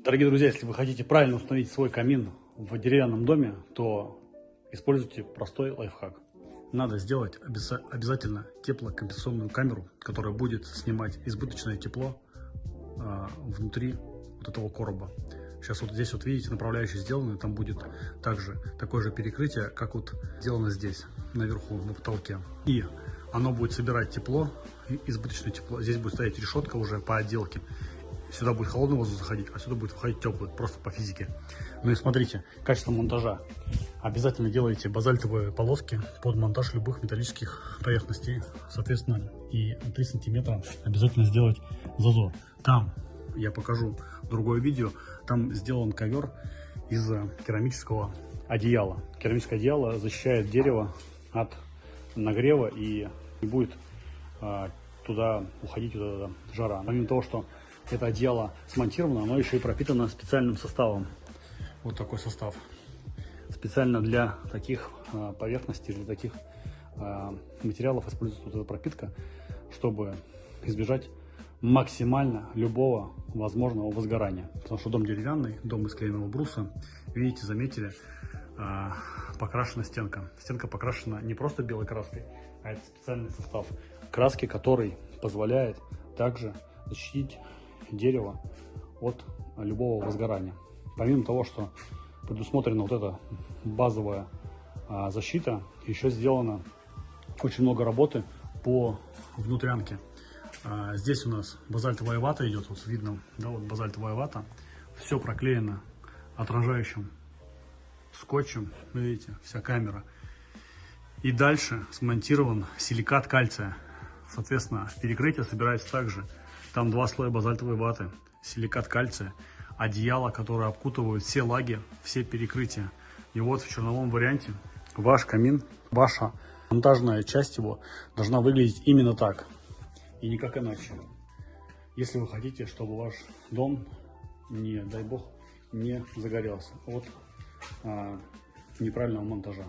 Дорогие друзья, если вы хотите правильно установить свой камин в деревянном доме, то используйте простой лайфхак. Надо сделать обязательно теплокомпенсационную камеру, которая будет снимать избыточное тепло внутри вот этого короба. Сейчас вот здесь вот видите, направляющие сделаны, там будет также такое же перекрытие, как вот сделано здесь, наверху, на потолке. И оно будет собирать тепло, избыточное тепло. Здесь будет стоять решетка уже по отделке. Сюда будет холодный воздух заходить, а сюда будет выходить теплый, просто по физике. Ну и смотрите, качество монтажа. Обязательно делайте базальтовые полоски под монтаж любых металлических поверхностей. Соответственно, и 3 сантиметра обязательно сделать зазор. Там, я покажу другое видео, там сделан ковер из керамического одеяла. Керамическое одеяло защищает дерево от нагрева и не будет туда уходить вот эта жара. Помимо того, что это одеяло смонтировано, оно еще и пропитано специальным составом. Вот такой состав. Специально для таких поверхностей, для таких материалов используется вот эта пропитка, чтобы избежать максимально любого возможного возгорания. Потому что дом деревянный, дом из клееного бруса. Видите, заметили, покрашена стенка. Стенка покрашена не просто белой краской, а это специальный состав краски, который позволяет также защитить дерево от любого возгорания. Помимо того, что предусмотрена вот эта базовая защита, еще сделано очень много работы по внутрянке. Здесь у нас базальтовая вата идет, вот видно, да, вот базальтовая вата, все проклеено отражающим скотчем, видите, вся камера. И дальше смонтирован силикат кальция. Соответственно, перекрытие собирается также. Там 2 слоя базальтовой ваты, силикат кальция, одеяло, которое обкутывает все лаги, все перекрытия. И вот в черновом варианте ваш камин, ваша монтажная часть его должна выглядеть именно так и никак иначе. Если вы хотите, чтобы ваш дом, не дай бог, не загорелся от неправильного монтажа.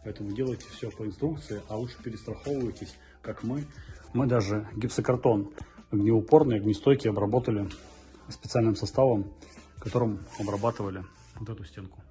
Поэтому делайте все по инструкции, а лучше перестраховывайтесь, как мы. Мы даже гипсокартон огнеупорный, огнестойкий обработали специальным составом, которым обрабатывали вот эту стенку.